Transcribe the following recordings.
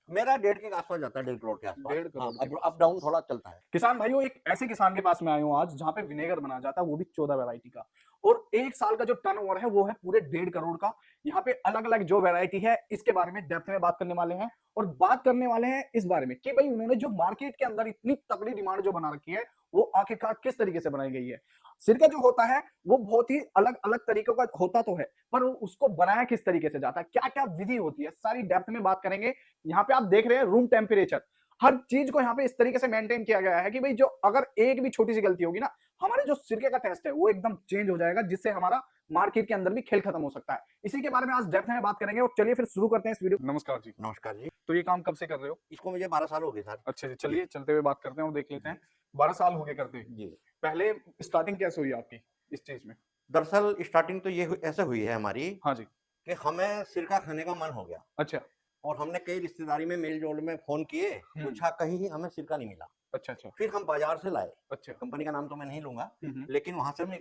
मेरा 1.5 के आसपास जाता है, 1.5 करोड़ के आसपास। 1.5 करोड़ के अप डाउन थोड़ा चलता है। किसान भाइयों, एक ऐसे किसान के पास मैं आया हूँ आज जहाँ पे विनेगर बनाया जाता है, वो भी 14 वैरायटी का, और एक साल का जो टर्नओवर है वो है पूरे 1.5 करोड़ का। यहाँ पे अलग अलग जो वैरायटी है इसके बारे में डेप्थ में बात करने वाले हैं, और बात करने वाले हैं इस बारे में कि भाई उन्होंने जो मार्केट के अंदर इतनी तगड़ी डिमांड जो बना रखी है वो आखिरकार किस तरीके से बनाई गई है। सिरका जो होता है वो बहुत ही अलग अलग तरीकों का होता तो है, पर उसको बनाया किस तरीके से जाता है, क्या क्या विधि होती है, सारी डेप्थ में बात करेंगे। यहाँ पे आप देख रहे हैं रूम टेम्परेचर, हर चीज को यहाँ पे इस तरीके से मेंटेन किया गया है कि भाई जो अगर एक भी छोटी सी गलती होगी ना, हमारे जो सिरके का टेस्ट है वो एकदम चेंज हो जाएगा, जिससे हमारा मार्केट के अंदर भी खेल खत्म हो सकता है। इसी के बारे में आज डेप्थ में बात करेंगे, और चलिए फिर शुरू करते हैं इस वीडियो। नमस्कार जी। नमस्कार जी। तो ये काम कब से कर रहे हो? इसको मुझे 12 साल हो गए सर। अच्छा जी, चलिए चलते हुए बात करते हैं और देख लेते हैं। 12 साल हो गए करते हैं। जी। पहले स्टार्टिंग कैसे हुई आपकी इस चीज में? दरअसल स्टार्टिंग तो ये ऐसे हुई है हमारी हाँ जी। कि हमें सिरका खाने का मन हो गया, अच्छा। और हमने कई रिश्तेदारी में मेल जोल में फोन किए, पूछा, कहीं हमें सिरका नहीं मिला। अच्छा अच्छा फिर हम बाजार से लाए, अच्छा। कंपनी का नाम तो मैं नहीं लूंगा, लेकिन वहां से हमने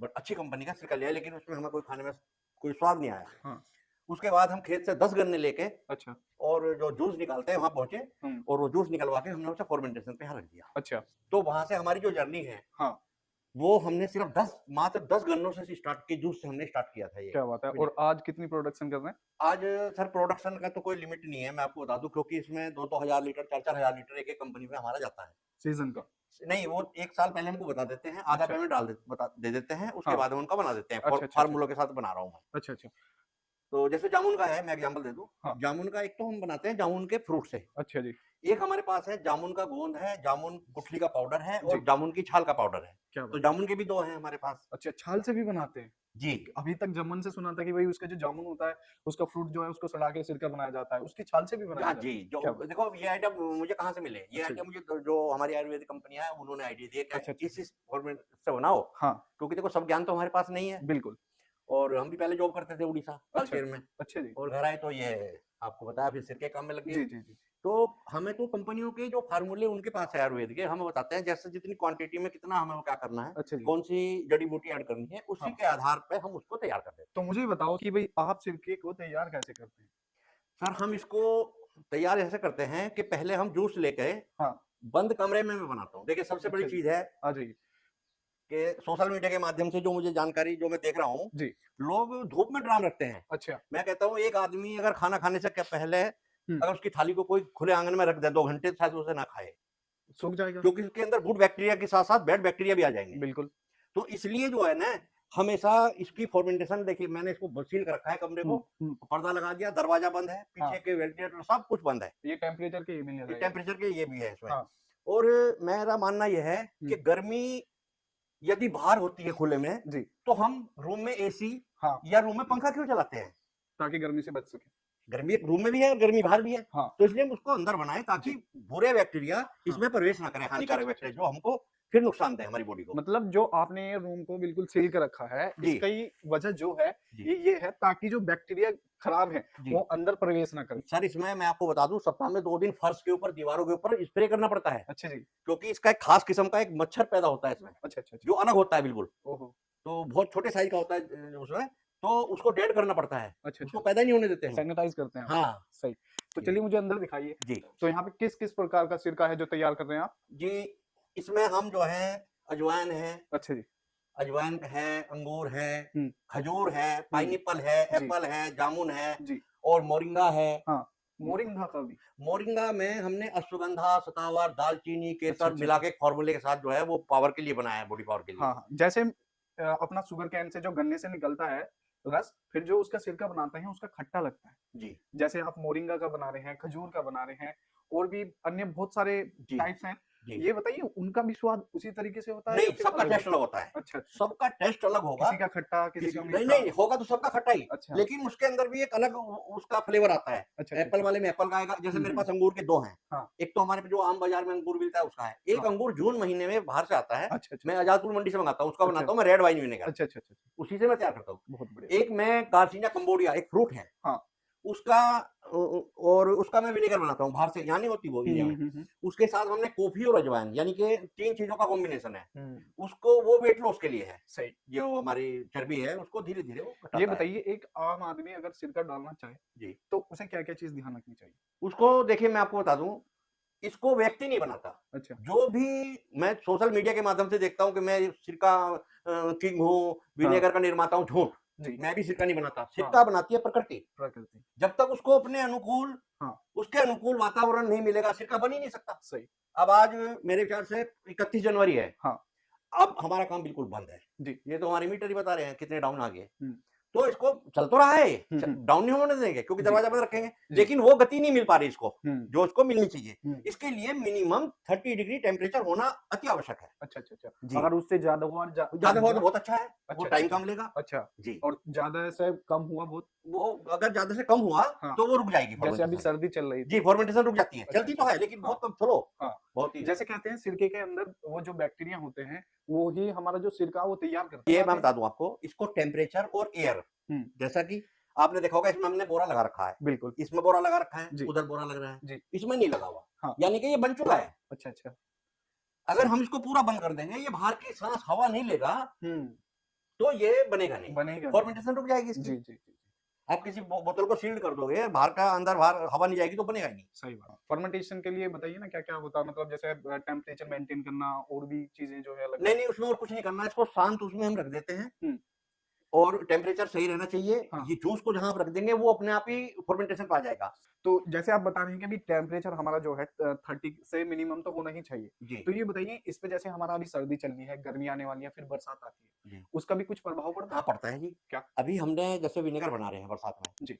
अच्छी कंपनी का सिरका लिया, लेकिन उसमें हमें कोई खाने में कोई स्वाद नहीं आया। हाँ। उसके बाद हम खेत से 10 गन्ने लेके अच्छा। और जो जूस निकालते हैं वहां पहुंचे, और वो जूस निकलवा के हमने उसे फॉर्मेंटेशन पे यहाँ रख दिया। अच्छा। तो वहां से हमारी जो जर्नी है, हाँ, वो हमने सिर्फ मात्र 10 गन्नों से स्टार्ट की, जूस से हमने स्टार्ट किया था ये। क्या बात है। और आज कितनी प्रोडक्शन कर रहे हैं? आज सर प्रोडक्शन का तो कोई लिमिट नहीं है, मैं आपको बता दूं, क्योंकि इसमें 2-2 हजार लीटर, 4-4 हजार लीटर एक कंपनी में हमारा जाता है सीजन का? नहीं, वो एक साल पहले हमको बता देते हैं, आधा अच्छा। पेमेंट दे देते हैं, उसके हाँ। बाद हम उनका बना देते हैं। अच्छा अच्छा अच्छा फार्मूलों के साथ बना रहा हूँ मैं। अच्छा अच्छा। तो जैसे जामुन का है, मैं एग्जांपल दे दूं। हाँ। जामुन का एक तो हम बनाते हैं जामुन के फ्रूट से, अच्छा जी। एक हमारे पास है जामुन का गोंद है, जामुन गुठली का पाउडर है, और जी। जामुन की छाल का पाउडर है। क्या तो बात। जामुन के भी 2 हैं हमारे पास। अच्छा, छाल से भी बनाते हैं? जी। अभी तक जामुन से सुना था कि भाई उसका जो जामुन होता है उसका फ्रूट जो है उसको सड़ा के सिरका बनाया जाता है, उसकी छाल से भी बनाया हाँ जाता जी, है? जो क्या बात। देखो ये आइडिया मुझे कहाँ से मिले, ये अच्छा आइडिया जी। मुझे जो हमारी आयुर्वेदिक कंपनियां हैं उन्होंने आइडिया दिया कि अच्छा अच्छा। इस फॉर्मेट से बनाओ, हाँ क्योंकि देखो सब ज्ञान तो हमारे पास नहीं है, बिल्कुल। और हम भी पहले जॉब करते थे उड़ीसा अच्छा तालचेर में, अच्छा जी। और घर आए तो ये आपको बताया, फिर सिर के काम में लग गए। जी जी जी। तो हमें तो कंपनियों के जो फार्मूले उनके पास है आयुर्वेद के, हमें बताते हैं जैसे जितनी क्वांटिटी में कितना हमें वो क्या करना है, अच्छा जी। कौन सी जड़ी बूटी ऐड करनी है, उसी हाँ, के आधार पे हम उसको तैयार कर देते हैं। तो मुझे ये बताओ कि भाई आप सिरके को तैयार कैसे करते हैं? सर हम इसको तैयार ऐसे करते हैं कि पहले हम जूस लेके हाँ। बंद कमरे में मैं बनाता हूँ। देखिए सबसे बड़ी अच्छा जी। चीज है आ जाइए। कि सोशल मीडिया के माध्यम से जो मुझे जानकारी जो मैं देख रहा हूँ, जी। लोग धूप में ड्राम रखते हैं। अच्छा। मैं कहता हूँ एक आदमी अगर खाना खाने से पहले हम्म। अगर उसकी थाली को कोई खुले आंगन में रख दे 2 घंटे, शायद उसे ना खाए, सूख जाएगा। क्योंकि उसके अंदर गुड बैक्टीरिया के साथ साथ बैड बैक्टीरिया भी आ जाएंगे। बिल्कुल। तो इसलिए जो है ना, हमेशा इसकी फॉर्मेंटेशन, देखिए मैंने इसको सील कर रखा है कमरे को, पर्दा लगा दिया, दरवाजा बंद है, हाँ। पीछे के वेंटिलेटर सब कुछ बंद है, ये टेम्परेचर के ये मिल ये जाएगा। टेम्परेचर के ये भी है इसमें। हाँ। और मेरा मानना यह है कि गर्मी यदि बाहर होती है खुले में, जी। तो हम रूम में एसी हाँ, या रूम में पंखा क्यों चलाते हैं? ताकि गर्मी से बच सके। गर्मी एक रूम में भी है और गर्मी बाहर भी है। हाँ। तो इसलिए हम उसको अंदर बनाए ताकि बुरे बैक्टीरिया इसमें प्रवेश ना करें, हानिकारक बैक्टीरिया जो हमको फिर नुकसान दे हमारी बॉडी को। मतलब जो आपने ये रूम को बिल्कुल सील कर रखा है, जी। इसका ही वजह जो है जी। ये है ताकि जो बैक्टीरिया खराब है जी। वो अंदर प्रवेश ना करे। सर इसमें मैं आपको बता दूं, सप्ताह में 2 दिन फर्श के ऊपर, दीवारों के ऊपर स्प्रे करना पड़ता है, अच्छा जी। क्योंकि इसका एक खास किस्म का एक मच्छर पैदा होता है इसमें, अच्छा अच्छा अच्छा। जो अलग होता है बिल्कुल। ओहो। तो बहुत छोटे साइज का होता है उसमें, तो उसको डेड करना पड़ता है, अच्छा उसको अच्छा। पैदा ही नहीं होने देते हैं। सैनिटाइज करते हैं आप। हाँ सही। तो जी। चलिए मुझे अंदर दिखाइए। जी। तो यहाँ पे किस किस प्रकार का सिरका है जो तैयार कर रहे हैं आप? जी, इसमें हम जो है अजवाइन है, अच्छा जी। अजवाइन है, अंगूर है, हम्म। खजूर है, पाइनएप्पल है, जी। एप्पल है, जामुन है, जी। और मोरिंगा है। हाँ, मोरिंगा का भी। मोरिंगा में हमने अश्वगंधा, सतावर, दालचीनी, अच्छा केसर अच्छा मिला अच्छा। के फॉर्मूले के साथ जो है वो पावर के लिए बनाया है, बॉडी पावर के लिए। हाँ हाँ, जैसे अपना शुगर कैन से जो गन्ने से निकलता है रस, फिर जो उसका सिरका बनाते हैं उसका खट्टा लगता है। जी। जैसे आप मोरिंगा का बना रहे हैं, खजूर का बना रहे हैं, और भी अन्य बहुत सारे जी। टाइप्स हैं। जी। ये बताइए उनका भी स्वाद उसी तरीके से होता है नहीं, या फिर सबका अलग टेस्ट होता अलग होता है। है? अच्छा अच्छा। सबका टेस्ट अलग होगा। किसी का खट्टा, किसी का नहीं मीठा। नहीं होगा तो सबका खट्टा ही, अच्छा लेकिन उसके अंदर भी एक अलग उसका फ्लेवर आता है। अच्छा अच्छा एप्पल अच्छा। वाले में एप्पल का आएगा, जैसे मेरे पास अंगूर के 2 हैं। हाँ एक तो हमारे पे जो आम बाजार में अंगूर मिलता है उसका है, एक हाँ। अंगूर जून महीने में बाहर से आता है, अच्छा अच्छा मैं अच्छा आजादपुर मंडी से मंगाता हूँ, उसका अच्छा बनाता हूँ मैं रेड वाइन विनेगर, अच्छा अच्छा अच्छा। उसी से मैं तैयार करता हूँ। बहुत बढ़िया। एक मैं गार्सिनिया कंबोडिया एक फ्रूट है, हाँ उसका और उसका मैं विनेगर बनाता हूँ बाहर से, यहाँ नहीं होती वो इंडिया में। उसके साथ हमने कॉफी और अजवाइन, यानी कि 3 चीजों का कॉम्बिनेशन है। उसको वो वेट लॉस के लिए है। सही। जो हमारी चर्बी है उसको धीरे धीरे वो ये घटाता है। बताइए, एक आम आदमी अगर सिरका डालना चाहे जी, तो उसे क्या क्या चीज ध्यान रखनी चाहिए? उसको देखिए मैं आपको बता दूं, इसको व्यक्ति नहीं बनाता। अच्छा। जो भी मैं सोशल मीडिया के माध्यम से देखता हूँ कि मैं सिरका किंग हूँ, विनेगर का निर्माता हूँ, झूठ। जी। मैं भी सिरका नहीं बनाता, सिरका बनाती है प्रकृति। प्रकृति। जब तक उसको अपने अनुकूल, हाँ। उसके अनुकूल वातावरण नहीं मिलेगा, सिरका बन ही नहीं सकता। सही। अब आज मेरे विचार से 31 जनवरी है। हाँ। अब हमारा काम बिल्कुल बंद है। जी। ये तो हमारे मीटर ही बता रहे हैं कितने डाउन आ गए। हम्म। तो इसको चल तो रहा है, हम्म। डाउन नहीं होने देंगे क्योंकि जी। दरवाजा बंद रखेंगे, जी। लेकिन वो गति नहीं मिल पा रही इसको, हम्म। जो इसको मिलनी चाहिए। हम्म। इसके लिए मिनिमम 30 डिग्री टेम्परेचर होना अति आवश्यक है। अच्छा अच्छा अच्छा। जी। अगर उससे ज्यादा हुआ ज्यादा हुआ तो बहुत अच्छा है, वो अच्छा टाइम अच्छा कम लेगा। अच्छा। जी। और ज्यादा से कम हुआ बहुत? वो अगर ज्यादा से कम हुआ हाँ। तो वो रुक जाएगी जैसे अभी fermentation। सर्दी चल रही थी। जी, फॉर्मेंटेशन रुक जाती है। अच्छा, चलती तो अच्छा। है लेकिन हाँ। बहुत कम, स्लो, हाँ। बहुत ही। जैसे कहते हैं सिरके के अंदर वो जो बैक्टीरिया होते हैं वो ही हमारा जो सिरका वो तैयार करते ये हैं। मैं बता दूं आपको, इसको टेम्परेचर और एयर, हम्म। जैसा कि आपने देखा होगा इसमें हमने बोरा लगा रखा है, बिल्कुल। इसमें बोरा लगा रखा है, जी। उधर बोरा लग रहा है, जी। इसमें नहीं लगा हुआ। हाँ। यानी कि ये बन चुका है। अच्छा अच्छा। अगर हम इसको पूरा बंद कर देंगे, ये बाहर की सांस हवा नहीं लेगा, हम्म। तो ये बनेगा नहीं, बनेगा नहीं। फॉर्मेंटेशन रुक जाएगी इसकी। जी जी जी। आप किसी बोतल को सील्ड कर दोगे, बाहर का अंदर बाहर हवा नहीं जाएगी तो बनेगा ही नहीं। सही बात। फर्मेंटेशन के लिए बताइए ना क्या क्या होता है, मतलब जैसे टेम्परेचर मेंटेन करना और भी चीजें जो है अलग। नहीं नहीं, उसमें और कुछ नहीं करना, इसको शांत उसमें हम रख देते हैं हम्म। और टेम्परेचर सही रहना चाहिए। हाँ। ये जूस को जहां आप रख देंगे वो अपने आप ही फॉर्मेंटेशन पे आ जाएगा। तो जैसे आप बता रहे हैं कि अभी टेम्परेचर हमारा जो है 30 से मिनिमम तो होना ही चाहिए। जी तो ये बताइए इस पे, जैसे हमारा अभी सर्दी चल रही है, गर्मी आने वाली है, फिर बरसात आती है, जी। उसका भी कुछ प्रभाव पड़ता हाँ है? पड़ता है जी। क्या? अभी हमने जैसे विनेगर बना रहे हैं बरसात में, जी।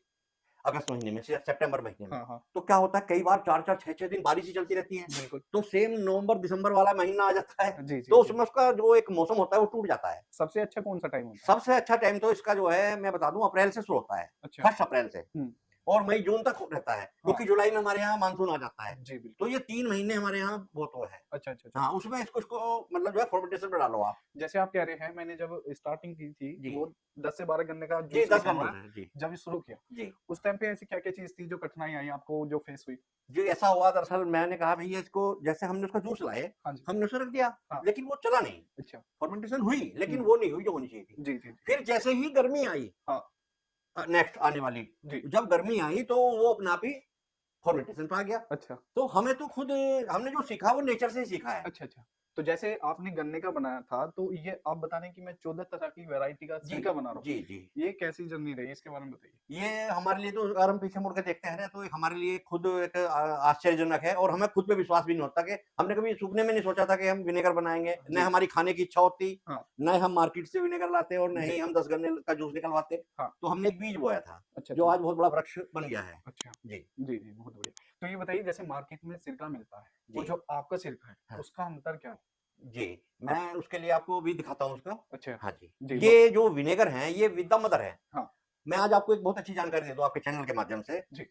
अगस्त महीने में, सितंबर महीने में, हाँ हाँ। तो क्या होता है कई बार 4-4 6-6 दिन बारिश ही चलती रहती है, बिल्कुल। तो सेम नवंबर दिसंबर वाला महीना आ जाता है, जी जी तो जी। उसमें उसका जो एक मौसम होता है वो टूट जाता है। सबसे अच्छा कौन सा टाइम होता है? सबसे अच्छा टाइम तो इसका जो है मैं बता दूं, अप्रैल से शुरू होता है, अच्छा। 1 अप्रैल से, हम्म। और मई जून तक रहता है, क्योंकि जुलाई में हमारे यहाँ मानसून आ जाता है। जी तो बिल्कुल। ये 3 महीने हमारे यहाँ वो तो है। अच्छा अच्छा अच्छा। हाँ, उसमें इसको इसको मतलब जो है फॉर्मेंटेशन पे डालो आप। जैसे आप कह रहे हैं, मैंने जब स्टार्टिंग की थी जी। वो 10 से 12 गन्ने का जी, जूस 10 लिखा हुआ गन्ने है, से, जी। जब ये शुरू किया जी। उस टाइम पे ऐसी क्या क्या चीज थी जो कठिनाई आई आपको, जो फेस हुई? जी, ऐसा हुआ दरअसल, मैंने कहा भैया इसको, जैसे हमने उसका जूस लाए, हाँ जी। हमने उसे रख दिया, हाँ। लेकिन वो चला नहीं। अच्छा। फॉर्मेंटेशन हुई, लेकिन हम्म। वो नहीं हुई जो होनी चाहिए थी। जी जी जी। फिर जैसे ही गर्मी आई, हाँ। नेक्स्ट आने वाली, जी। जब गर्मी आई तो वो अपने आप ही फॉर्मेंटेशन पे आ गया। अच्छा तो हमें तो खुद, हमने जो सीखा वो नेचर से ही सीखा है। अच्छा अच्छा। तो जैसे आपने गन्ने का बनाया था, तो ये आप बता रहे हैं कि मैं 14 तरह की वैरायटी का जी सिरका बना रहा हूँ, जी जी। ये कैसी जर्नी रही, इसके बारे में बताइए। ये हमारे लिए तो, अगर हम पीछे मुड़ के देखते हैं ना, तो एक हमारे लिए खुद एक आश्चर्यजनक है, और हमें खुद पे विश्वास भी नहीं होता कि हमने कभी सुपने में नहीं सोचा था कि हम विनेगर बनाएंगे। न जी। हमारी खाने की इच्छा होती, हाँ। न हम मार्केट से विनेगर लाते, और न जी। ही हम 10 गन्ने का जूस निकलवाते। हाँ। तो हमने एक बीज बोया था, अच्छा जो अच्छा। आज बहुत बड़ा वृक्ष बन गया है। अच्छा। जी जी जी, बहुत बढ़िया। तो ये बताइए, जैसे मार्केट में सिरका मिलता है, वो जी। जो आपका सिरका है हाँ। उसका अंतर क्या है? जी, मैं उसके लिए आपको भी दिखाता हूँ उसका। अच्छा। हाँ जी, जी ये जो विनेगर है ये विद द मदर है। हाँ। मैं आज आपको एक बहुत अच्छी जानकारी दे दूं आपके चैनल के माध्यम से। जी।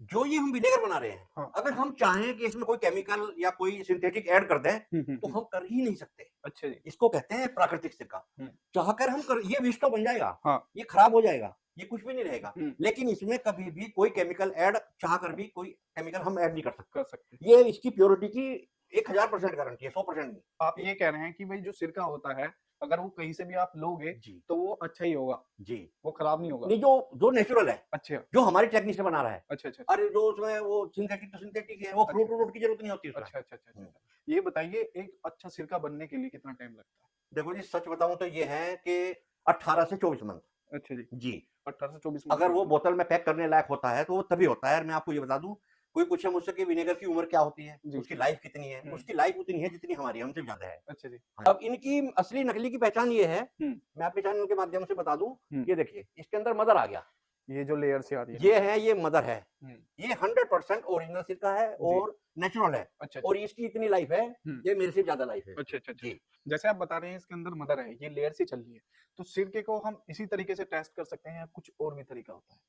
जो ये हम विनेगर बना रहे हैं, हाँ। अगर हम चाहें कि इसमें कोई केमिकल या कोई सिंथेटिक ऐड कर दें, तो हम कर ही नहीं सकते। अच्छा जी। इसको कहते हैं प्राकृतिक सिरका। हम्म। चाहकर हम कर, ये विष तो बन जाएगा, हाँ। ये खराब हो जाएगा, ये कुछ भी नहीं रहेगा, हम्म। लेकिन इसमें कभी भी कोई केमिकल ऐड, चाहकर भी कोई केमिकल हम ऐड नहीं कर सकते। कर सकते। ये इसकी प्योरिटी की 1000% गारंटी है, 100% नहीं। आप ये कह रहे हैं कि भाई जो सिरका होता है, अगर वो कहीं से भी आप लोगे जी तो वो अच्छा ही होगा, जी। वो खराब नहीं होगा। नहीं, जो जो नेचुरल है, अच्छा जो हमारी टेक्निक से बना रहा है। अच्छा अच्छा अरे जो उसमें वो सिंथेटिक, तो सिंथेटिक है, वो अच्छा। फ्रूट व्रूट की जरूरत नहीं होती उसमें। अच्छा अच्छा अच्छा अच्छा। ये बताइए, एक अच्छा सिरका बनने के लिए कितना टाइम लगता है? देखो जी, सच बताऊं तो ये है कि 18 से 24 मंथ। अच्छा जी। जी। 18 से 24 अगर वो मंथ। बोतल में पैक करने लायक होता है तो वो तभी होता है। मैं आपको ये बता दूं, कोई पूछे मुझसे कि विनेगर की उम्र क्या होती है, जी। उसकी लाइफ कितनी है, उसकी लाइफ उतनी है जितनी हमारी, हमसे ज्यादा है। अच्छा जी। अब इनकी असली नकली की पहचान ये है, हम्म। मैं आपके चैनल के माध्यम से बता दूं, हम्म। ये देखिए इसके अंदर मदर आ गया, ये जो लेयर से आ रही है। ये है, ये मदर है। हम्म। ये 100% ओरिजिनल सिरका है और नेचुरल है, अच्छा और इसकी इतनी लाइफ है, ये मेरे से ज्यादा लाइफ है। अच्छा अच्छा अच्छा। जी। जैसे आप बता रहे हैं इसके अंदर मदर है, ये लेयर से चल रही है, तो सिरके को हम इसी तरीके से टेस्ट कर सकते हैं या कुछ और भी तरीका होता है?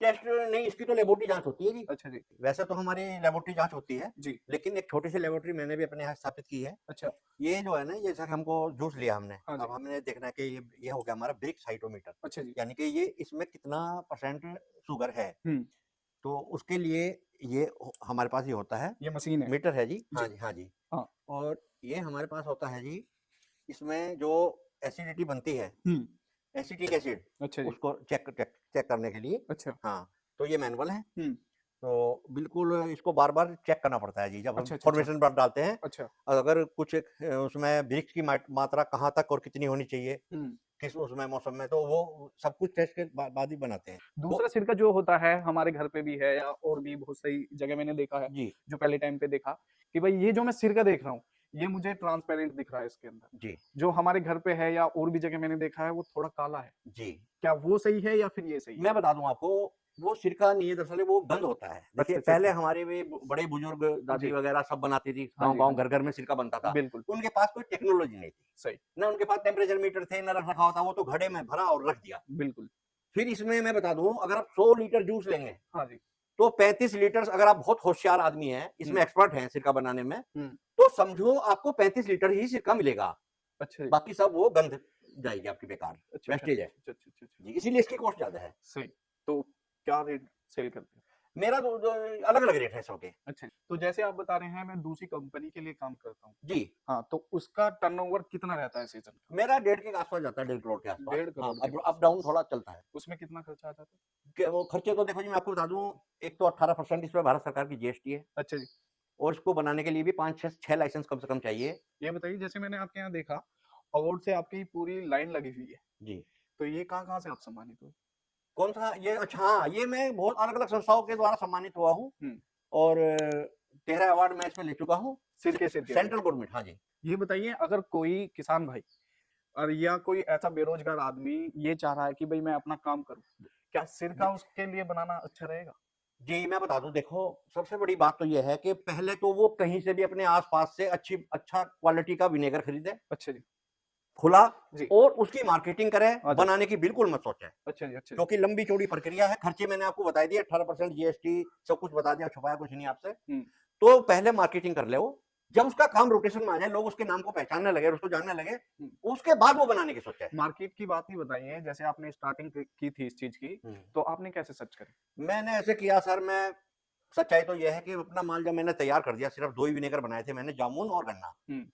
टेस्ट नहीं, इसकी तो लेबोरेटरी जांच होती है जी। अच्छा जी। वैसे तो हमारी लेबोरेटरी जांच होती है, जी। लेकिन एक छोटी सी लेबोरेटरी मैंने भी अपने यहाँ स्थापित की है। अच्छा। ये जो है ना, जैसा कि हमको जूस लिया हमने, हाँ जी। अब हमने देखना है कि ये हो गया हमारा ब्रिक्स हाइड्रोमीटर, अच्छा जी। यानी कि ये इसमें कितना परसेंट शुगर है। हम्म। तो उसके लिए ये हमारे पास ये होता है, ये मशीन है। मीटर है जी। जी। हाँ जी, हाँ जी। हाँ। और ये हमारे पास होता है जी, इसमें जो एसिडिटी बनती है, हम्म। एसिटिक एसिड, अच्छा जी। उसको चेक चेक चेक करने के लिए। अच्छा। हाँ, तो ये मैनुअल है। हम्म। तो बिल्कुल इसको बार-बार चेक करना पड़ता है जी, जब हम अच्छा अच्छा अच्छा। फॉर्मेशन बार डालते हैं। अच्छा। अगर कुछ उसमें वृक्ष की मात्रा कहाँ तक और कितनी होनी चाहिए, हम्म। किस उसमें मौसम में, तो वो सब कुछ टेस्ट के बाद ही बनाते हैं। दूसरा वो सिरका जो होता है हमारे घर पे भी है या और भी बहुत सही जगह मैंने देखा है, जी, जो पहले टाइम पे देखा कि भाई ये जो मैं सिरका देख रहा हूँ ये मुझे ट्रांसपेरेंट दिख रहा है इसके अंदर। जी, जो हमारे घर पे है या और भी जगह मैंने देखा है वो थोड़ा काला है। जी। क्या वो सही है या फिर ये सही है? मैं बता दूँ आपको, वो सिरका नहीं है, दरअसल वो गंध होता है। देखिए, अच्छा अच्छा पहले अच्छा। हमारे भी बड़े बुजुर्ग दादी जी। वगैरह सब बनाती थी, हाँ जी, हाँ गाँव-गाँव, जी। घर-घर में सिरका बनता था। बिल्कुल। उनके पास कोई टेक्नोलॉजी नहीं थी, सही। ना उनके पास टेम्परेचर मीटर थे, ना रख रखाव था, वो तो घड़े में भरा और रख दिया। बिल्कुल। फिर इसमें मैं बता दूँ, अगर आप 100 लीटर जूस लेंगे, हाँ जी। तो 35 लीटर, अगर आप बहुत होशियार आदमी हैं, इसमें हुँ। एक्सपर्ट हैं सिरका बनाने में, हुँ। तो समझो आपको 35 लीटर ही सिरका मिलेगा। अच्छा जी। बाकी सब वो गंध जाएगी आपकी, बेकार, अच्छा, अच्छा, वेस्टेज है। अच्छा, अच्छा, अच्छा, अच्छा। जी, इसीलिए इसकी कॉस्ट ज़्यादा है। सही। तो क्या रेट सेल करते हैं? मेरा तो जो अलग-अलग रेट है सबके। अच्छा, तो जैसे आप बता रहे हैं मैं दूसरी कंपनी के लिए काम करता हूँ। जी, हाँ, तो उसका टर्नओवर कितना रहता है सीज़न का? मेरा 1.5 के आस-पास जाता है, 1.5 करोड़ के आस-पास। 1.5 हाँ, करोड़ के अप डाउन आस-पास। थोड़ा चलता है। उसमें कितना खर्चा आ जाता है? कि वो खर्चे तो देखो जी, मैं आपको बता दूँ, एक तो 18% इस पे भारत सरकार की जीएसटी है, अच्छा जी। और इसको बनाने के लिए भी 5-6 लाइसेंस कम से कम चाहिए। ये बताइए जैसे मैंने आपके यहाँ देखा अवार्ड से आपकी पूरी लाइन लगी हुई है। जी। तो ये कहाँ-कहाँ से आप सम्मानित हुए? कौन-सा ये? अच्छा हाँ, ये मैं बहुत अलग-अलग संस्थाओं के द्वारा सम्मानित हुआ हूँ, हुँ। और 13 अवार्ड मैं इसमें ले चुका हूँ। सिरके से। सेंट्रल गवर्नमेंट, हाँ जी। ये बताइए अगर कोई किसान भाई और या कोई ऐसा बेरोजगार आदमी ये चाह रहा है कि भाई मैं अपना काम करूँ, क्या सिरका उसके लिए बनाना अच्छा रहेगा? जी, मैं बता दूँ, देखो, सबसे बड़ी बात तो ये है कि पहले तो वो कहीं से भी अपने आस-पास से अच्छा क्वालिटी का विनेगर खरीदे, अच्छा जी। खुला, जी। और उसकी मार्केटिंग करे, हाँ जी। बनाने की बिल्कुल मत सोचे। अच्छा जी, अच्छा जी। क्योंकि लंबी-चौड़ी प्रक्रिया है, खर्चे मैंने आपको बता दिए, 18% जीएसटी, सब कुछ बता दिया, छुपाया कुछ नहीं आपसे। हुँ। तो पहले मार्केटिंग कर ले वो, जब उसका काम रोटेशन में आ जाए, लोग उसके नाम को पहचानने लगे और उसको जानने लगे, हुँ। उसके बाद वो बनाने की सोचे। मार्केट की बात ही बताइए, जैसे आपने स्टार्टिंग की थी इस चीज़ की, हुँ। तो आपने कैसे सर्च करी? मैंने ऐसे किया सर, मैं सच्चाई तो ये है कि अपना माल जब मैंने तैयार कर दिया, सिर्फ 2 ही विनेगर बनाए थे मैंने, जामुन और गन्ना। हुँ।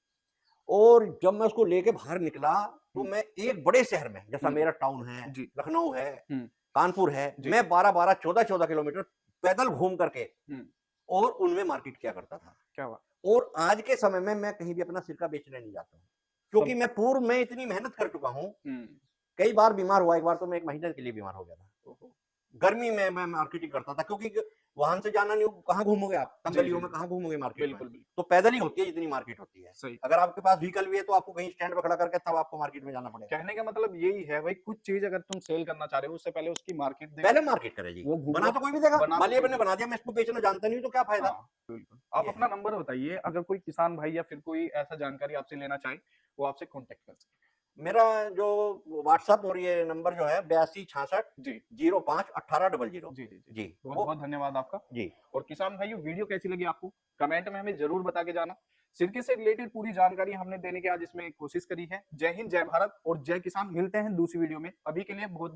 और जब मैं उसको लेके बाहर निकला, तो हुँ। मैं एक बड़े शहर में, जैसा हुँ। मेरा टाउन है, जी। लखनऊ है, हुँ। कानपुर है, जी। मैं 12-12, 14-14 किलोमीटर पैदल घूम करके हुँ। और उनमें मार्केट किया करता था। क्या बात! और आज के समय में मैं कहीं भी अपना सिरका बेचने नहीं जाता हूँ, क्योंकि सब मैं पूर्व में इतनी मेहनत कर चुका हूँ। हुँ। कई बार बीमार हुआ, एक बार तो मैं 1 महीने के लिए बीमार हो गया था। ओहो! गर्मी में मैं मार्केटिंग करता था, क्योंकि वाहन से जाना नहीं, कहाँ घूमोगे आप? जी, जी, गलियों में जी। कहाँ घूमोगे मार्केट में? बिल्कुल, बिल्कुल। तो पैदल ही होती है जितनी मार्केट होती है। सही। अगर आपके पास व्हीकल भी है, तो आपको कहीं स्टैंड पे खड़ा करके तब आपको मार्केट में जाना पड़ेगा। कहने का मतलब यही है भाई कुछ चीज़ अगर तुम सेल करना चाह रहे हो उससे पहले उसकी मार्केट देखो, पहले मार्केट करे जी, वो घूम बना लो, तो कोई भी देगा। बना तो मालिया कोई ने भी बना दिया, मैं इसको बेचना जानता नहीं हूँ, तो क्या फायदा? हाँ, बिल्कुल। आप ये अपना है। नंबर बताइए अगर कोई किसान भाई या फिर कोई ऐसा जानकारी आपसे लेना चाहे, वो आपसे कॉन्टैक्ट कर सके। मेरा जो व्हाट्सएप और ये नंबर जो है, 8266 जी। 05 1800। जी, जी, जी। जी, वो बहुत-बहुत धन्यवाद आपका। जी। और किसान भाइयों वीडियो कैसी लगी आपको? कमेंट में हमें ज़रूर बता के जाना। सिरके से रिलेटेड पूरी जानकारी हमने देने की आज इसमें कोशिश करी है। जय हिंद, जय भारत और जय किसान। मिलते हैं दूसरी वीडियो में। अभी के लिए बहुत-बहुत